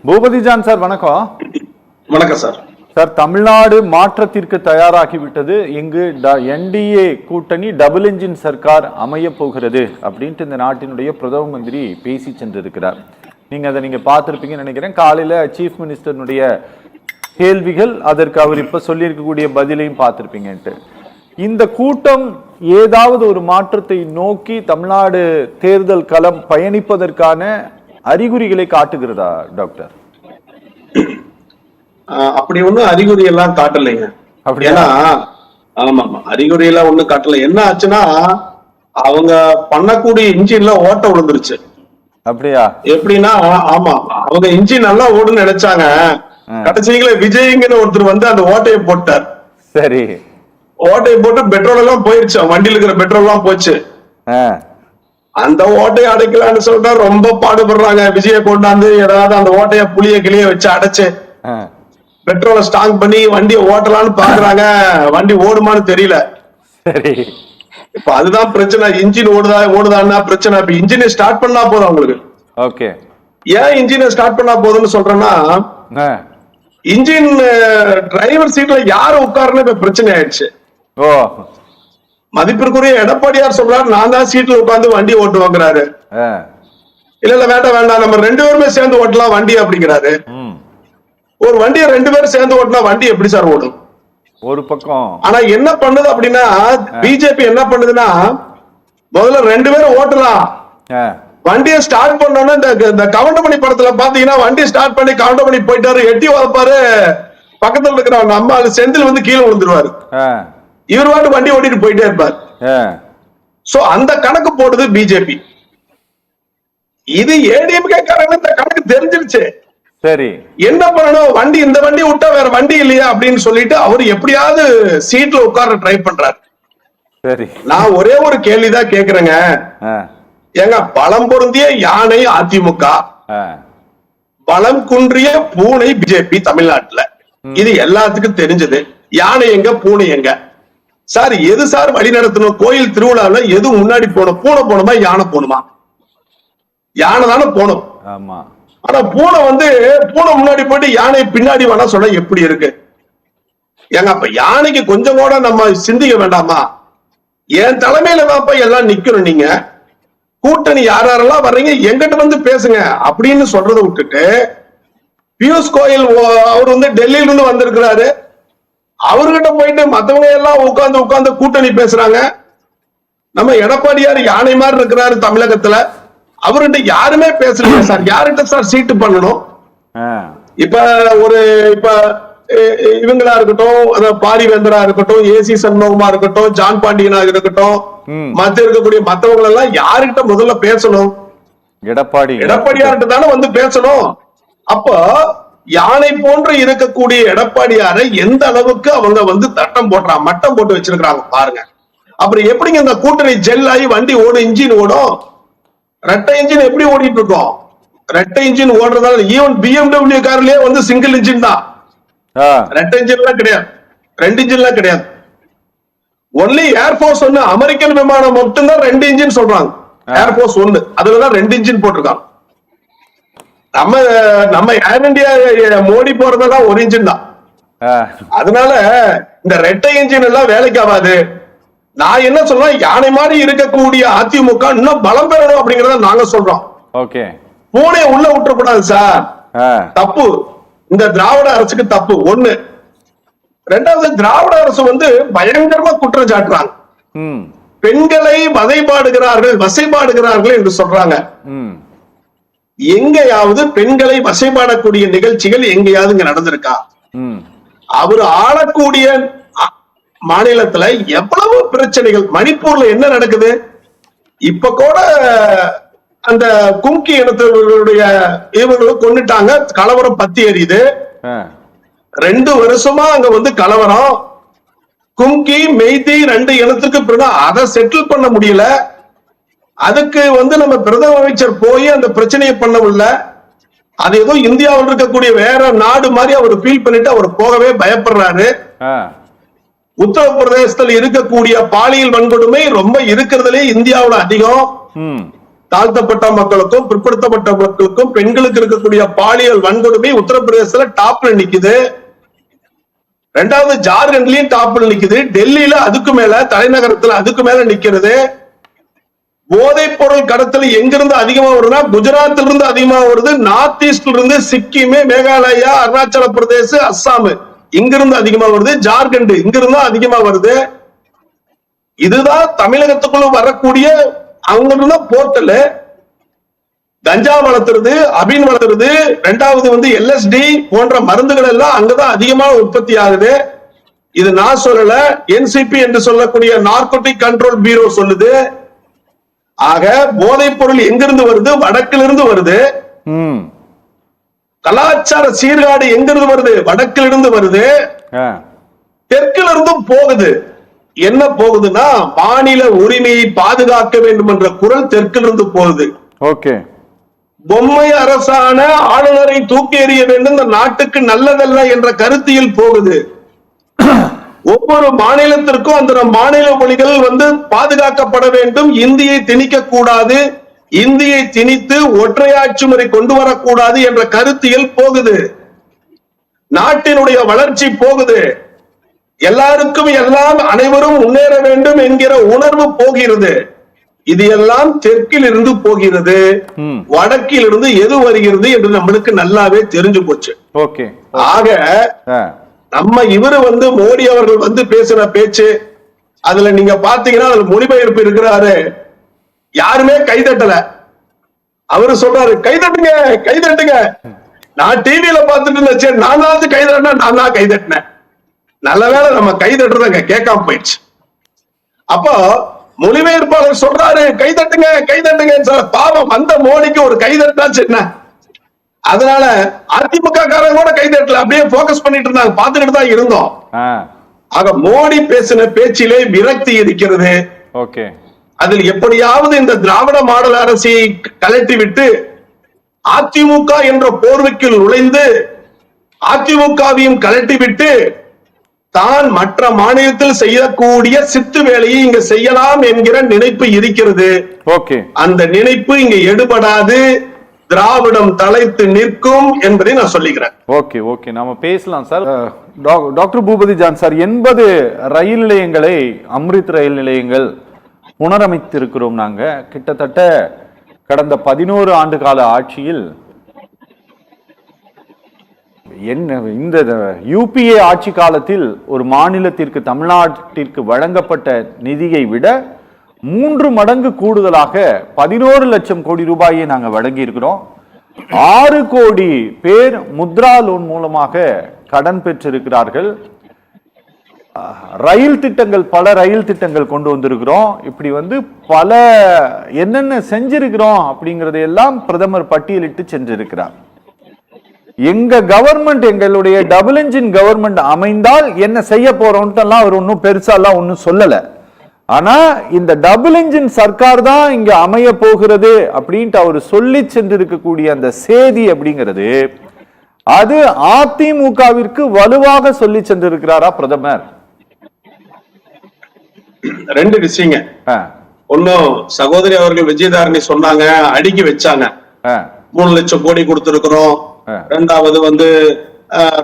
Boopathi John sir வணக்கம். வணக்கம் sir. Sir, Tamil Nadu மாற்றத்திற்கு தயாராகிவிட்டது. இங்கு என்டிஏ கூட்டணி டபுள் என்ஜின் சர்க்கார் அமைய போகிறது அப்படின்ட்டு இந்த நாட்டினுடைய பிரதம மந்திரி பேசி சென்றிருக்கிறார். நீங்க பார்த்திருப்பீங்கன்னு நினைக்கிறேன். காலையில சீஃப் மினிஸ்டருடைய கேள்விகள், அதற்கு அவர் இப்ப சொல்லியிருக்கக்கூடிய பதிலையும் பார்த்திருப்பீங்கன்ட்டு. இந்த கூட்டம் ஏதாவது ஒரு மாற்றத்தை நோக்கி தமிழ்நாடு தேர்தல் களம் பயணிப்பதற்கான அறிகுறிகளை காட்டுகிறதா டாக்டர்? அப்படி ஒண்ணும் அறிகுறி எல்லாம் காட்டலைங்க. ஏன்னா ஆமா அறிகுறி எல்லாம் ஒண்ணும் காட்டல. என்ன ஆச்சுன்னா அவங்க பண்ணக்கூடிய இன்ஜின்ல ஓட்ட விழுந்துருச்சு. அப்படியா? எப்படின்னா ஆமா, அவங்க இன்ஜின் நல்லா ஓடுன்னு நினைச்சாங்க. கடைசியில விஜய்ங்கிற ஒருத்தர் வந்து அந்த ஓட்டையை போட்டார். சரி, ஓட்டையை போட்டு பெட்ரோல் எல்லாம் போயிருச்சு, வண்டியில இருக்கிற பெட்ரோல் எல்லாம் போச்சு. அந்த ஓட்டையை அடைக்கலான்னு சொல்லிட்டு ரொம்ப பாடுபடுறாங்க. விஜய கொண்டாந்து ஏதாவது அந்த ஓட்டைய புளிய கிளிய வச்சு அடைச்சு பெட்ரோலை ஸ்டாக் பண்ணி வண்டியை ஓட்டலான்னு பாக்குறாங்க. வண்டி ஓடுமான்னு தெரியல. இப்ப அதுதான் பிரச்சனை. இன்ஜின் ஓடுதான்னா பிரச்சனை. இப்ப இன்ஜினை ஸ்டார்ட் பண்ணா போதும் அவங்களுக்கு. ஓகே, ஏன் இன்ஜினை ஸ்டார்ட் பண்ணா போதும்னு சொல்றேன்னா, இன்ஜின் டிரைவர் சீட்ல யாரு உட்காருன்னு இப்ப பிரச்சனை ஆயிடுச்சு. ஓ, மதிப்பிற்குரிய எடப்பாடியார் சொல்றாரு, நான் தான் சீட்ல உட்கார்ந்து வண்டி ஓட்டுவாங்கிறாரு. இல்ல வேண்டாம், நம்ம 2 பேருமே சேர்ந்து ஓட்டலாம் வண்டி அப்படிங்கிறாரு. ஒரு வண்டியை 2 பேரும் சேர்ந்து ஓட்டினா வண்டி எப்படி சார் ஓடும்? ஒரு பக்கம். ஆனா என்ன பண்ணுது அப்படின்னா, பிஜேபி என்ன பண்ணுதுன்னா, முதல்ல 2 பேரும் ஓட்டலாம், வண்டியை ஸ்டார்ட் பண்ணோம்னா இந்த கவுண்டமணி படத்துல பாத்தீங்கன்னா வண்டியை ஸ்டார்ட் பண்ணி கவுண்டமணி போயிட்டாரு, எட்டி வளர்ப்பாரு, பக்கத்துல இருக்கிற நம்ம செந்தில் வந்து கீழே விழுந்துருவாரு. இவர் வாட்டு வண்டி ஓட்டிட்டு போயிட்டே இருப்பார். சோ அந்த கணக்கு போடுது பிஜேபி. இது ஏடிஎம்கே காரங்க இந்த கணக்கு தெரிஞ்சிருச்சு. சரி, என்ன பண்ணணும், வண்டி இந்த வண்டி விட்டா வேற வண்டி இல்லையா அப்படின்னு சொல்லிட்டு அவர் எப்படியாவது சீட்ல உட்கார ட்ரை பண்றாரு. சரி, நான் ஒரே ஒரு கேள்விதான் கேக்குறேங்க. ஏங்க, பலம் பொருந்திய யானை அதிமுக, பலம் குன்றிய பூனை பிஜேபி தமிழ்நாட்டுல. இது எல்லாத்துக்கும் தெரிஞ்சது. யானை எங்க, பூனை எங்க சார்? எது சார் வழி நடத்தணும்? கோயில் திருவிழால எது முன்னாடி போகணும்? பூனை போகணுமா, யானை போகணுமா? யானை தானே போகணும். ஆமா. ஆனா பூனை முன்னாடி போயிட்டு யானை பின்னாடி வேணா சொல்ல எப்படி இருக்கு? ஏங்க, அப்ப யானைக்கு கொஞ்சம் கூட நம்ம சிந்திக்க வேண்டாமா? என் தலைமையில தான் எல்லாம் நிக்கணும். நீங்க கூட்டணி யாரெல்லாம் வர்றீங்க எங்கிட்ட வந்து பேசுங்க அப்படின்னு சொல்றதை விட்டுட்டு, பியூஷ் கோயல் அவர் வந்து டெல்லியில இருந்து வந்திருக்கிறாரு, அவர்கிட்ட போயிட்டு மத்தவங்க எல்லாம் உட்கார்ந்து கூட்டணி பேசுறாங்க. நம்ம எடப்பாடியார் யானை மாதிரி இருக்கிறாரு தமிழகத்துல, அவர்கிட்ட யாருமே பேசலையே சார். யார்கிட்ட சார் சீட்டு பண்ணணும்? இப்ப இவங்களா இருக்கட்டும், பாரிவேந்தரா இருக்கட்டும், ஏசி சண்முகமா இருக்கட்டும், ஜான் பாண்டியனா இருக்கட்டும், மத்த இருக்கக்கூடிய மத்தவங்க எல்லாம் யாருகிட்ட முதல்ல பேசணும்? எடப்பாடியார்கிட்ட தானே வந்து பேசணும். அப்போ யானை போன்று இருக்கக்கூடிய எடப்பாடியாரை எந்த அளவுக்கு அவங்க வந்து தட்டம் போடுறாங்க, மட்டம் போட்டு வச்சிருக்காங்க பாருங்க. அப்புறம் எப்படிங்க இந்த கூட்டணி ஜெல் ஆகி வண்டி ஓடும், இன்ஜின் ஓடும்? ரெட்டை இன்ஜின் எப்படி ஓடிட்டு இருக்கோம்? ரெட்டை இன்ஜின் ஓடுறதால ஈவன் BMW கார்லயே வந்து சிங்கிள் இன்ஜின் தான், ரெட்டை இன்ஜின் எல்லாம் கிடையாது, 2 இன்ஜின் எல்லாம் கிடையாது. ஒன்லி ஏர்போர்ஸ் 1 அமெரிக்கன் விமானம் மட்டும்தான் 2 இன்ஜின் சொல்றாங்க. ஏர்போர்ஸ் 1 அதுலதான் 2 இன்ஜின் போட்டிருக்காங்க. நம்ம ஏர் இந்தியா மோடி போறதெல்லாம் 1 இன்ஜின் தான். அதனால இந்த ரெட்டை இன்ஜின் எல்லாம் வேலைக்கு ஆகாது. நான் என்ன சொல்றேன், யானை மாதிரி இருக்கக்கூடிய அதிமுக இன்னும் பலம் பெறணும் அப்படிங்கறத நாங்க சொல்றோம். பூனை உள்ள விட்டுறக்கூடாது சார், தப்பு. இந்த திராவிட அரசுக்கு தப்பு. 1. 2வது, திராவிட அரசு வந்து பயங்கரமா குற்றம் சாட்டுறாங்க. பெண்களை வசைபாடுகிறார்கள் என்று சொல்றாங்க. எங்கேயாவது பெண்களை வசைபாடக்கூடிய நிகழ்ச்சிகள் எங்கேயாவது இங்க நடந்திருக்கா? அவர் ஆளக்கூடிய மாநிலத்துல எவ்வளவு பிரச்சனைகள். மணிப்பூர்ல என்ன நடக்குது? இப்ப கூட அந்த கும்கி இனத்தவர்களுடைய இவங்களும் கொண்டுட்டாங்க, கலவரம் பத்தி எரியுது. 2 வருஷமா அங்க வந்து கலவரம். கும்கி மெய்தி 2 இனத்துக்கு பிறகு அதை செட்டில் பண்ண முடியல. அதுக்கு வந்து நம்ம பிரதம அமைச்சர் போய் அந்த பிரச்சனையை பண்ணவில்லை. அது ஏதோ இந்தியாவில் இருக்கக்கூடிய வேற நாடு மாதிரி அவர் ஃபீல் பண்ணிட்டு அவர் போகவே பயப்படுறாரு. உத்தரப்பிரதேசத்தில் இருக்கக்கூடிய பாலியல் வன்கொடுமை ரொம்ப இருக்கிறதுலே இந்தியாவில் அதிகம். தாழ்த்தப்பட்ட மக்களுக்கும் பிற்படுத்தப்பட்ட மக்களுக்கும் பெண்களுக்கு இருக்கக்கூடிய பாலியல் வன்கொடுமை உத்தரப்பிரதேசத்துல டாப்ல நிக்குது. ரெண்டாவது ஜார்க்கண்ட்லயும் டாப்ல நிக்குது. டெல்லியில அதுக்கு மேல, தலைநகரத்துல அதுக்கு மேல நிக்கிறது. போதைப் பொருள் கடத்தல் எங்கிருந்து அதிகமா வருதுன்னா குஜராத்ல இருந்து அதிகமா வருது. நார்த் ஈஸ்ட்ல இருந்து சிக்கிம், மேகாலயா, அருணாச்சல பிரதேச, அஸ்ஸாம் இங்கிருந்து அதிகமா வருது. ஜார்க்கண்ட் இங்கிருந்து அதிகமா வருது. இதுதான் தமிழகத்துக்குள்ள வரக்கூடிய அவங்க போர்ட்டல். கஞ்சா வளர்த்துறது, அபின் வளர்த்துறது, ரெண்டாவது LSD போன்ற மருந்துகள் எல்லாம் அங்கதான் அதிகமா உற்பத்தி ஆகுது. இது நான் சொல்லல, NCP என்று சொல்லக்கூடிய நார்கோட்டிக் கண்ட்ரோல் பியூரோ சொல்லுது. ஆக போதைப் பொருள் எங்கிருந்து வருது? வடக்கிலிருந்து வருது. கலாச்சார சீர்காடு எங்கிருந்து வருது? வடக்கிலிருந்து வருது. தெற்கிலிருந்தும் போகுது. என்ன போகுதுன்னா மாநில உரிமையை பாதுகாக்க வேண்டும் என்ற குரல் தெற்கிலிருந்து போகுது. பொம்மை அரசான ஆளுநரை தூக்கி எறிய வேண்டும், இந்த நாட்டுக்கு நல்லதல்ல என்ற கருத்தியில் போகுது. ஒவ்வொரு மாநிலத்திற்கும் அந்த மாநில மொழிகள் பாதுகாக்கப்பட வேண்டும், இந்தியை திணிக்க கூடாது, இந்தியை திணித்து ஒற்றையாட்சி முறை கொண்டு வரக்கூடாது என்ற கருத்தியல் போகுது. நாட்டினுடைய வளர்ச்சி போகுது. எல்லாருக்கும் எல்லாம், அனைவரும் முன்னேற வேண்டும் என்கிற உணர்வு போகிறது. இது எல்லாம் தெற்கில் இருந்து போகிறது. வடக்கில் இருந்து எது வருகிறது என்று நம்மளுக்கு நல்லாவே தெரிஞ்சு போச்சு. ஆக நம்ம இவரு மோடி அவர்கள் பேசின பேச்சு, அதுல நீங்க பாத்தீங்கன்னா அதுல மொழிபெயர்ப்பு இருக்கிறாரு. யாருமே கைதட்டல. அவரு சொல்றாரு கைதட்டுங்க கைதட்டுங்க. நான் டிவியில பாத்துட்டு இருந்தேன், நானாவது கைதட்டினா நான் தான் கைதட்டினேன். நல்ல வேளை நம்ம கைதட்டுறதுங்க கேட்காம போயிடுச்சு. அப்போ மொழிபெயர்ப்பாளர் சொல்றாரு கைதட்டுங்க கைதட்டுங்க. பாவம் அந்த மோடிக்கு ஒரு கைதட்டாச்சு என்ன? அதனால அதிமுக காரங்க கூட கைதட்டல, அப்படியே போக்கஸ் பண்ணிட்டு இருந்தாங்க, பாத்துக்கிட்டு தான் இருந்தோம். ஆக மோடி பேசின பேச்சிலே விரக்தி இருக்கிறது. அதில் எப்படியாவது இந்த திராவிட மாடல் அரசை கலட்டி விட்டு அதிமுக என்ற போர்வைக்குள் நுழைந்து அதிமுகவையும் கலட்டி விட்டு தான் மற்ற மாநிலத்தில் செய்யக்கூடிய சித்து வேலையை இங்க செய்யலாம் என்கிற நினைப்பு இருக்கிறது. அந்த நினைப்பு இங்க எடுபடாது. திராவிடம் தலைத்து நிற்கும் என்பதை நான் சொல்லிக்கிறேன். நாம பேசலாம் sir. Doctor Boopathi John sir, 80 ரயில் நிலையங்களை அம்ரித் ரயில் நிலையங்கள் புனரமைத்திருக்கிறோம் நாங்க. கிட்டத்தட்ட கடந்த 11 ஆண்டு கால ஆட்சியில் இந்த யூபிஏ ஆட்சி காலத்தில் ஒரு மாநிலத்திற்கு, தமிழ்நாட்டிற்கு வழங்கப்பட்ட நிதியை விட 3 மடங்கு கூடுதலாக 11 லட்சம் கோடி ரூபாயை நாங்கள் வழங்கி இருக்கிறோம். 6 கோடி பேர் முத்ரா லோன் மூலமாக கடன் பெற்றிருக்கிறார்கள். ரயில் திட்டங்கள், பல ரயில் திட்டங்கள் கொண்டு வந்திருக்கிறோம். இப்படி பல என்னென்ன செஞ்சிருக்கிறோம் அப்படிங்கறதையெல்லாம் பிரதமர் பட்டியலிட்டு சென்றிருக்கிறார். எங்க கவர்மெண்ட், எங்களுடைய டபுள் என்ஜின் கவர்மெண்ட் அமைந்தால் என்ன செய்ய போறோம்ட்டு அவர் ஒன்னும் பெருசாலாம் ஒன்னும் சொல்லல. ஆனா இந்த டபுள் என்ஜின் சர்க்கார் தான் இங்க அமைய போகிறது அப்படின்ட்டு அவர் சொல்லி சென்றிருக்கக்கூடிய அந்த செய்தி அப்படிங்கிறது, அது அதிமுகவிற்கு வலுவாக சொல்லி சென்றிருக்கிறாரா பிரதமர்? 2 விஷயங்க. ஒன்னும் சகோதரி அவர்கள் விஜயதாரணி சொன்னாங்க, அடுக்கி வச்சாங்க. 3 லட்சம் கோடி கொடுத்திருக்கிறோம். ரெண்டாவது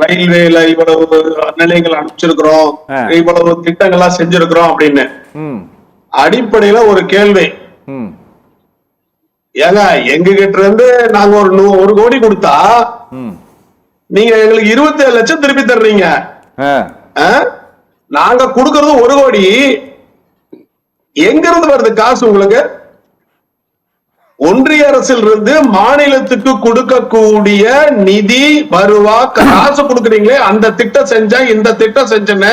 ரயில்வேல இவ்வளவு நிலையங்கள் அனுப்பிச்சிருக்கிறோம், இவ்வளவு திட்டங்கள்லாம் செஞ்சிருக்கிறோம் அப்படின்னு. அடிப்படையில ஒரு கேள்வி, ஏங்க எங்க கிட்ட இருந்து நாங்க ஒரு 1 கோடி கொடுத்தா நீங்க எங்களுக்கு 27 லட்சம் திருப்பி தர்றீங்க. நாங்க கொடுக்கறது 1 கோடி, எங்க இருந்து வருது காசு உங்களுக்கு? ஒன்றிய அரசில் இருந்து மாநிலத்துக்கு கொடுக்கக்கூடிய நிதி வருவா காசு கொடுக்குறீங்களே, அந்த திட்டம் செஞ்ச இந்த திட்டம் செஞ்சேன்னு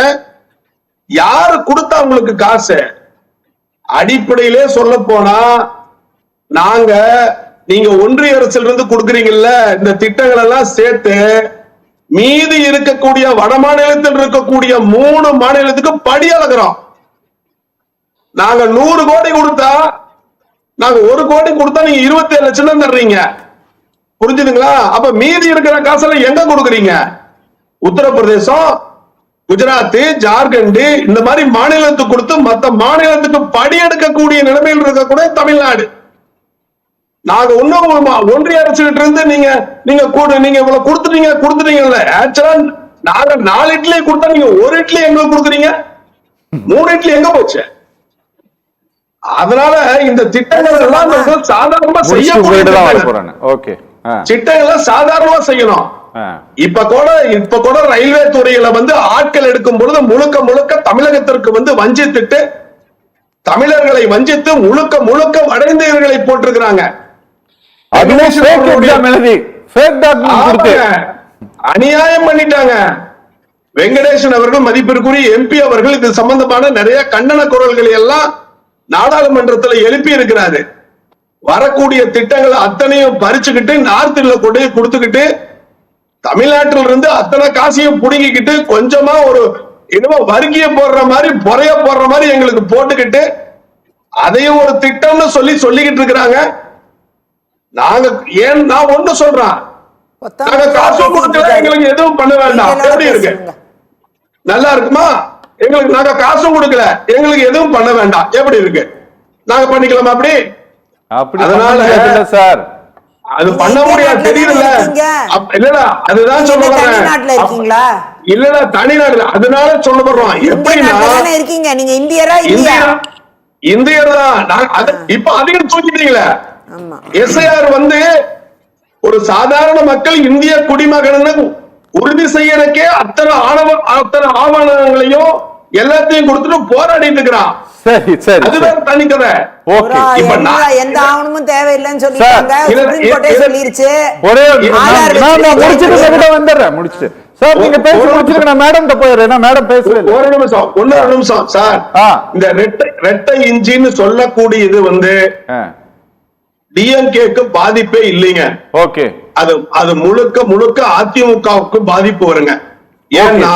யாரு கொடுத்தா உங்களுக்கு காசு? அடிப்படையிலே சொல்ல போனா நாங்க, நீங்க ஒன்றிய அரசில் இருந்து கொடுக்குறீங்கல்ல இந்த திட்டங்கள் எல்லாம் சேர்த்து மீதி இருக்கக்கூடிய வட மாநிலத்தில் இருக்கக்கூடிய 3 மாநிலத்துக்கு படி அளக்குறோம். நாங்க 100 கோடி கொடுத்தா, நாங்க 1 கோடி கொடுத்தா நீங்க 27 லட்சம் தான் தர்றீங்க. புரிஞ்சுதுங்களா? அப்ப மீதி இருக்கிற காசுல எங்க கொடுக்குறீங்க? உத்தரப்பிரதேசம், குஜராத், ஜார்க்கண்ட் இந்த மாதிரி மாநிலத்துக்கு கொடுத்து மத்த மாநிலத்துக்கு படி எடுக்கக்கூடிய நிலைமையில் இருக்கக்கூடிய தமிழ்நாடு. நாங்க இன்னும் ஒன்றிய அரசு கிட்ட இருந்து நீங்க இவ்வளவு கொடுத்துட்டீங்கல்ல. ஆக்சுவலா நாங்க 4 இட்லி கொடுத்தா நீங்க 1 இட்லி எங்களுக்கு கொடுக்குறீங்க, 3 இட்லி எங்க போச்சு? அதனால இந்த திட்டங்கள் எல்லாம் சாதாரணமா செய்யக்கூடிய திட்டங்களை சாதாரணமா செய்யணும். இப்ப கூட ரயில்வே துறையில ஆட்கள் எடுக்கும் பொழுது முழுக்க முழுக்க தமிழகத்திற்கு வஞ்சித்துட்டு தமிழர்களை வஞ்சித்து முழுக்க முழுக்க வட இந்தியர்களை போட்டிருக்கிறாங்க. அநியாயம் பண்ணிட்டாங்க. வெங்கடேசன் அவர்கள் மதிப்பிற்குரிய எம்பி அவர்கள் இது சம்பந்தமான நிறைய கண்டன குரல்களை எல்லாம் நாடாளுமன்றத்தில் எழுப்பி இருக்கிறாரு. வரக்கூடிய திட்டங்களை அத்தனையும் பறிச்சுக்கிட்டு நார்த்ல கொண்டு கொடுத்துக்கிட்டு தமிழ்நாட்டில இருந்து அத்தனை காசையும் புடுங்கிக்கிட்டு கொஞ்சமா ஒரு வர்க்கிய போடுற மாதிரி பொறைய போடுற மாதிரி எங்களுக்கு போட்டுக்கிட்டு அதையும் ஒரு திட்டம்னு சொல்லிக்கிட்டு இருக்கிறாங்க. நான் ஒண்ணு சொல்றேன், நாங்க காசு கொடுக்கல, எங்களுக்கு எதுவும் பண்ண வேண்டாம். எப்படி இருக்கு? நல்லா இருக்குமா? எங்களுக்கு நாங்க காசும் கொடுக்கல, எங்களுக்கு எதுவும் பண்ண வேண்டாம். எப்படி இருக்கு? நாங்க பண்ணிக்கலாமா? அப்படி அதனால சார் அது பண்ண முடியாது, தெரியல. இல்லடா, அதுதான் சொல்ல வரேன். இல்லடா, தனிநாடுல. அதனால சொல்ல வர்றோம். எப்படின்னா இருக்கீங்க நீங்க இந்தியரா? இந்தியர் தான். இப்ப அதிகம் தூக்கிட்டீங்களே. எஸ்ஐஆர் ஒரு சாதாரண மக்கள் இந்திய குடிமகன் உறுதி செய்யறதுக்கே அத்தனை ஆவணங்களையும் எல்லாத்தையும் கொடுத்துட்டு போராடிட்டு இருக்கிறான். சரி சரி, அதுதான் தனிக்கதை. எந்த ஆவணமும் தேவையில்லைன்னு சொல்லிட்டாங்க, சுப்ரீம் கோர்ட்டே சொல்லிருச்சு. முடிச்சிட்டு சார் நீங்க பேச முடிச்சிருக்க, நான் மேடம் கிட்ட போயிடுறேன். மேடம் பேசல. ஒரு நிமிஷம் சார். இந்த ரெட்டை இன்ஜின் சொல்லக்கூடியது டிஎம்கேக்கு பாதிப்பே இல்லைங்க. ஓகே, அது முழுக்க முழுக்க அதிமுகவுக்கு பாதிப்பு வருங்க. ஏன்னா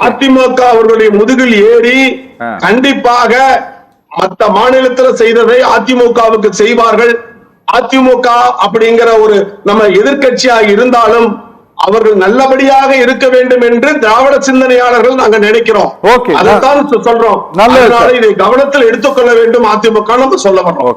அதிமுக அவர்களுடைய முதுகில் ஏறி கண்டிப்பாக மற்ற மாநிலத்தில் செய்ததை அதிமுகவுக்கு செய்வார்கள். அதிமுக அப்படிங்கிற ஒரு நம்ம எதிர்கட்சியாக இருந்தாலும் அவர்கள் நல்லபடியாக இருக்க வேண்டும் என்று திராவிட சிந்தனையாளர்கள் நாங்க நினைக்கிறோம். அதைத்தான் சொல்றோம். இதை கவனத்தில் எடுத்துக்கொள்ள வேண்டும் அதிமுக நம்ம சொல்ல வரோம்.